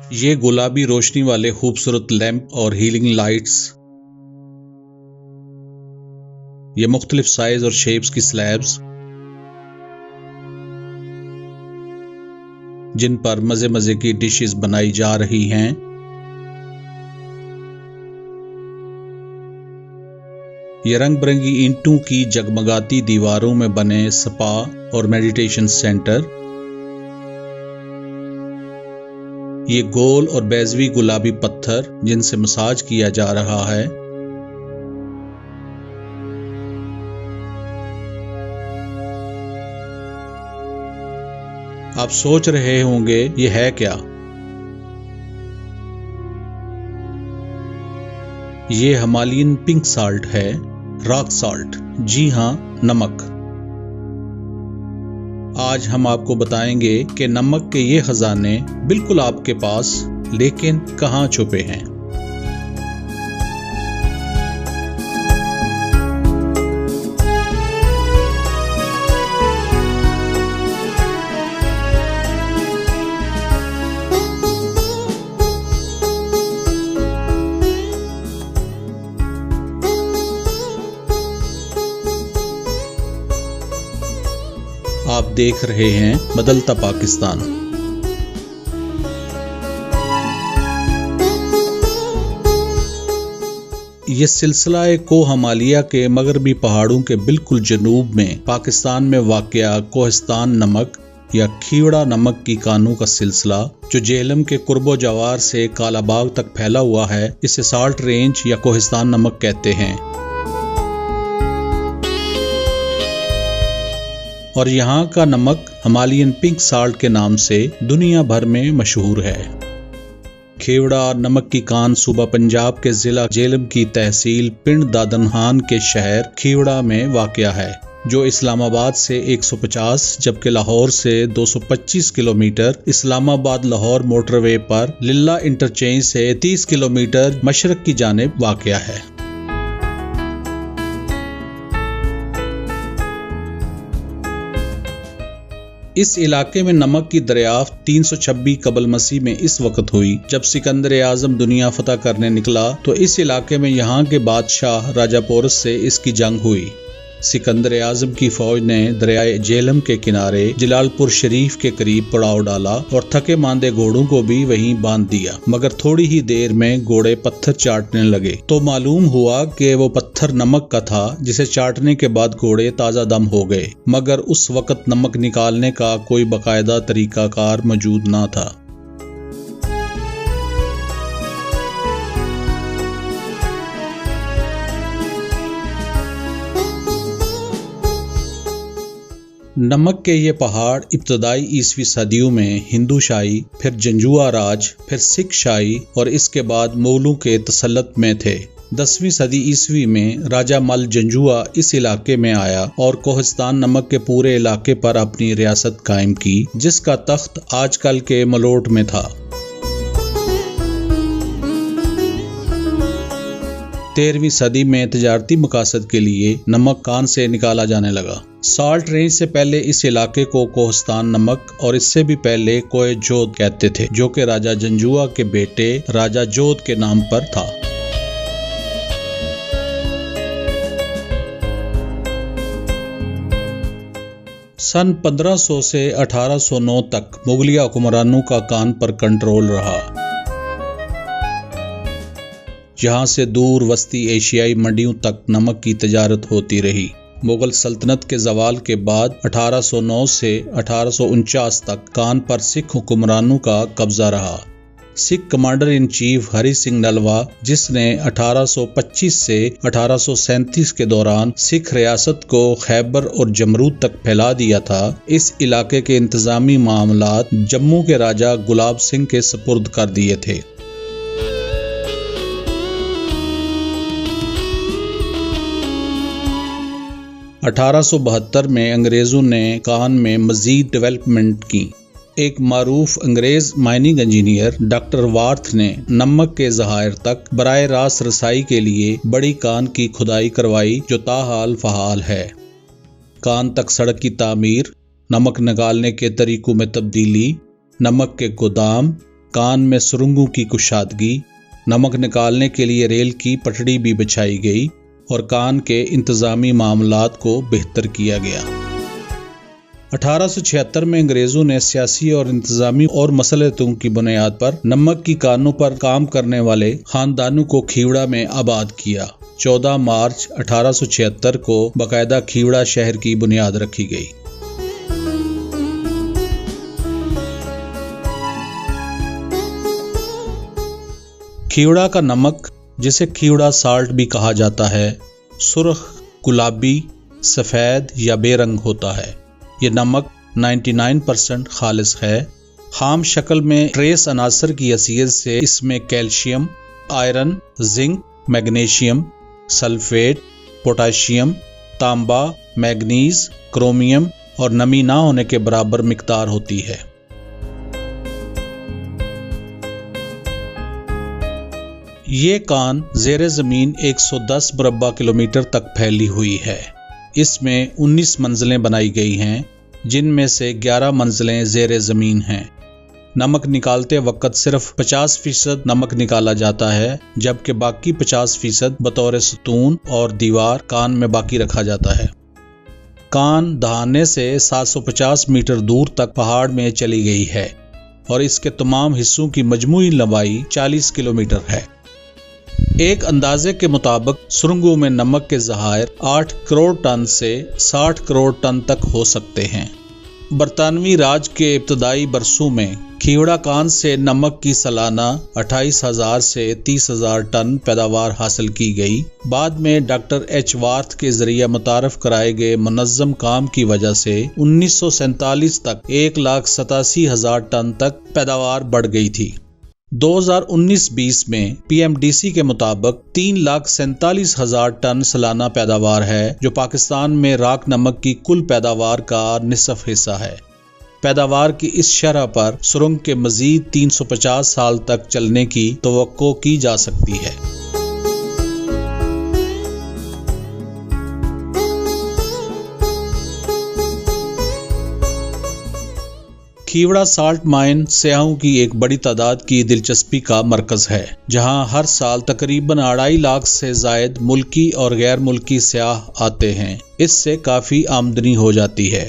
ये गुलाबी रोशनी वाले खूबसूरत लैंप और हीलिंग लाइट्स, ये मुख्तलिफ साइज और शेप्स की स्लैब्स जिन पर मजे मजे की डिशेस बनाई जा रही हैं। ये रंग बिरंगी ईंटों की जगमगाती दीवारों में बने स्पा और मेडिटेशन सेंटर, ये गोल और बेज़वी गुलाबी पत्थर जिनसे मसाज किया जा रहा है, आप सोच रहे होंगे ये है क्या? ये हिमालयन पिंक साल्ट है, रॉक साल्ट, जी हाँ, नमक। आज हम आपको बताएंगे कि नमक के ये खजाने बिल्कुल आपके पास, लेकिन कहाँ छुपे हैं। आप देख रहे हैं बदलता पाकिस्तान। ये सिलसिला हिमालय के मगरबी पहाड़ों के बिल्कुल जनूब में पाकिस्तान में वाक़या कोहिस्तान नमक या खीवड़ा नमक की कानों का सिलसिला, जो जेहलम के कुर्बो जवार से कालाबाग तक फैला हुआ है, इसे साल्ट रेंज या कोहिस्तान नमक कहते हैं। और यहाँ का नमक हिमालयन पिंक साल्ट के नाम से दुनिया भर में मशहूर है। खेवड़ा नमक की कान सूबा पंजाब के जिला जेहलम की तहसील पिंड दादनहान के शहर खीवड़ा में वाक़या है, जो इस्लामाबाद से 150 जबकि लाहौर से 225 किलोमीटर, इस्लामाबाद लाहौर मोटरवे पर लिल्ला इंटरचेंज से 30 किलोमीटर मशरक की जानिब वाक़या है। इस इलाके में नमक की दरियाफ्त 326 कबल मसीह में इस वक्त हुई जब सिकंदर आजम दुनिया फतह करने निकला, तो इस इलाके में यहाँ के बादशाह राजा पोरस से इसकी जंग हुई। सिकंदर आजम की फौज ने दरियाए जेहलम के किनारे जलालपुर शरीफ के करीब पड़ाव डाला और थके मांदे घोड़ों को भी वहीं बांध दिया, मगर थोड़ी ही देर में घोड़े पत्थर चाटने लगे तो मालूम हुआ कि वो पत्थर नमक का था, जिसे चाटने के बाद घोड़े ताज़ा दम हो गए, मगर उस वक्त नमक निकालने का कोई बाकायदा तरीकाकार मौजूद ना था। नमक के ये पहाड़ इब्तदाई ईसवी सदियों में हिंदू शाही, फिर जंजुआ राज, फिर सिख शाही और इसके बाद मुगलों के तसल्लुत में थे। 10वीं सदी ईसवी में राजा मल जंजुआ इस इलाके में आया और कोहिस्तान नमक के पूरे इलाके पर अपनी रियासत कायम की, जिसका तख्त आजकल के मलोट में था। 13वीं सदी में तजारती मकासद के लिए नमक कान से निकाला जाने लगा। साल्ट रेंज से पहले इस इलाके को कोहिस्तान नमक और इससे भी पहले कोय जोध कहते थे, जो कि राजा जंजुआ के बेटे राजा जोध के नाम पर था। सन 1500 से 1809 तक मुगलिया हुक्मरानों का कान पर कंट्रोल रहा। यहाँ से दूर वस्ती एशियाई मंडियों तक नमक की तजारत होती रही। मुगल सल्तनत के जवाल के बाद 1809 से 1849 तक कान पर सिख हुक्मरानों का कब्जा रहा। Sikh commander in chief Hari Singh Nalwa, जिसने 1825 से 1837 के दौरान सिख रियासत को खैबर और जमरूद तक फैला दिया था, इस इलाके के इंतजामी मामलात जम्मू के राजा गुलाब सिंह के सपुर्द कर दिए थे। 1872 में अंग्रेज़ों ने कान में मज़ीद डेवलपमेंट की। एक मारूफ अंग्रेज़ माइनिंग इंजीनियर डॉक्टर वार्थ ने नमक के ज़हायर तक बराए रास्त रसाई के लिए बड़ी कान की खुदाई करवाई, जो ताहाल फ़हाल है। कान तक सड़क की तामीर, नमक निकालने के तरीकों में तब्दीली, नमक के गोदाम, कान में सुरंगों की कुशादगी, नमक निकालने के लिए रेल की पटड़ी भी बिछाई गई और कान के इंतजामी मामलात को बेहतर किया गया। 1876 में अंग्रेजों ने सियासी और इंतजामी और मसलहतों की बुनियाद पर नमक की कानों पर काम करने वाले खानदानों को खीवड़ा में आबाद किया। 14 मार्च 1876 को बाकायदा खीवड़ा शहर की बुनियाद रखी गई। खीवड़ा का नमक, जिसे खीवड़ा साल्ट भी कहा जाता है, सुर्ख, गुलाबी, सफ़ेद या बेरंग होता है। ये नमक 99% खालिस है। खाम शक्ल में ट्रेस अनासर की हैसियत से इसमें calcium, iron, zinc, magnesium, sulphate, potassium, तांबा, मैग्नीज, क्रोमियम और नमी ना होने के बराबर मिकदार होती है। ये कान ज़ेरे ज़मीन 110 मुरब्बा किलोमीटर तक फैली हुई है। इसमें 19 मंजिलें बनाई गई हैं, जिनमें से 11 मंजिलें ज़ेरे ज़मीन हैं। नमक निकालते वक्त सिर्फ 50% नमक निकाला जाता है, जबकि बाकी 50% बतौर सतून और दीवार कान में बाकी रखा जाता है। कान दहाने से 750 मीटर दूर तक पहाड़ में चली गई है और इसके तमाम हिस्सों की मजमूई लंबाई 40 किलोमीटर है। एक अंदाजे के मुताबिक सुरंगों में नमक के ज़खायर 8 करोड़ टन से 60 करोड़ टन तक हो सकते हैं। बरतानवी राज के इब्तदाई बरसों में खीवड़ा कान से नमक की सालाना 28,000 से 30,000 टन पैदावार हासिल की गई। बाद में डॉक्टर एच वार्थ के जरिए मुतारफ कराए गए मुनज़्ज़म काम की वजह से 1947 तक 1,87,000 टन तक पैदावार बढ़ गई थी। 2019-20 में PMDC के मुताबिक 3,47,000 टन सालाना पैदावार है, जो पाकिस्तान में राख नमक की कुल पैदावार का निसफ हिस्सा है। पैदावार की इस शरह पर सुरंग के मजीद 350 साल तक चलने की तवक्को की जा सकती है। खीवड़ा साल्ट माइन सयाहों की एक बड़ी तादाद की दिलचस्पी का मरकज है, जहां हर साल तकरीबन 2.5 लाख से जायद मुल्की और गैर मुल्की सयाह आते हैं। इससे काफ़ी आमदनी हो जाती है।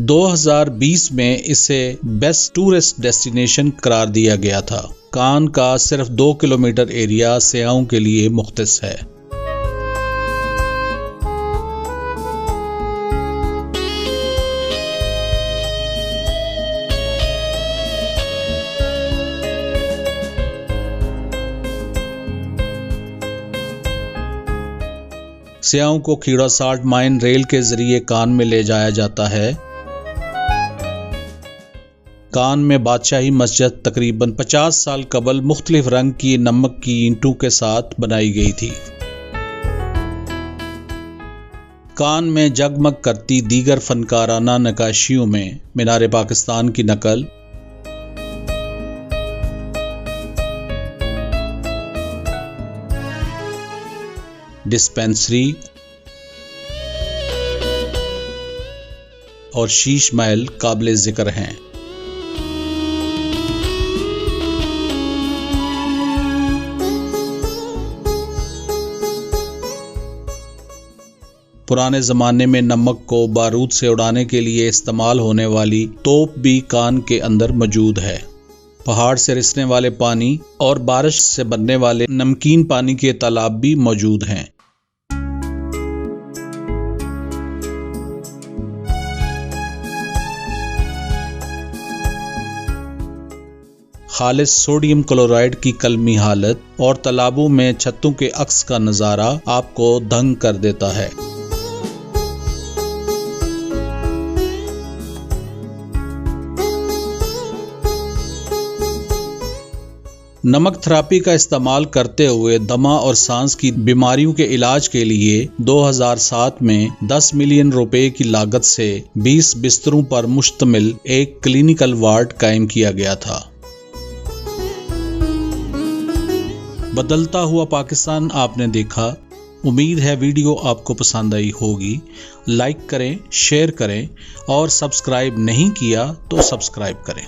2020 में इसे बेस्ट टूरिस्ट डेस्टिनेशन करार दिया गया था। कान का सिर्फ 2 किलोमीटर एरिया सयाहों के लिए मुख्तस है। सयाहों को खीवड़ा साल्ट माइन रेल के जरिए कान में ले जाया जाता है। कान में बादशाही मस्जिद तकरीबन 50 साल कबल मुख्तलिफ रंग की नमक की ईंटों के साथ बनाई गई थी। कान में जगमग करती दीगर फनकाराना नक्काशियों में मीनार पाकिस्तान की नकल, डिस्पेंसरी और शीश महल काबिल जिक्र हैं। पुराने ज़माने में नमक को बारूद से उड़ाने के लिए इस्तेमाल होने वाली तोप भी कान के अंदर मौजूद है। पहाड़ से रिसने वाले पानी और बारिश से बनने वाले नमकीन पानी के तालाब भी मौजूद हैं। खालिस सोडियम क्लोराइड की कलमी हालत और तालाबों में छतों के अक्स का नज़ारा आपको दंग कर देता है। नमक थेरेपी का इस्तेमाल करते हुए दमा और सांस की बीमारियों के इलाज के लिए 2007 में 10 मिलियन रुपए की लागत से 20 बिस्तरों पर मुश्तमिल एक क्लिनिकल वार्ड कायम किया गया था। बदलता हुआ पाकिस्तान आपने देखा। उम्मीद है वीडियो आपको पसंद आई होगी। लाइक करें, शेयर करें और सब्सक्राइब नहीं किया तो सब्सक्राइब करें।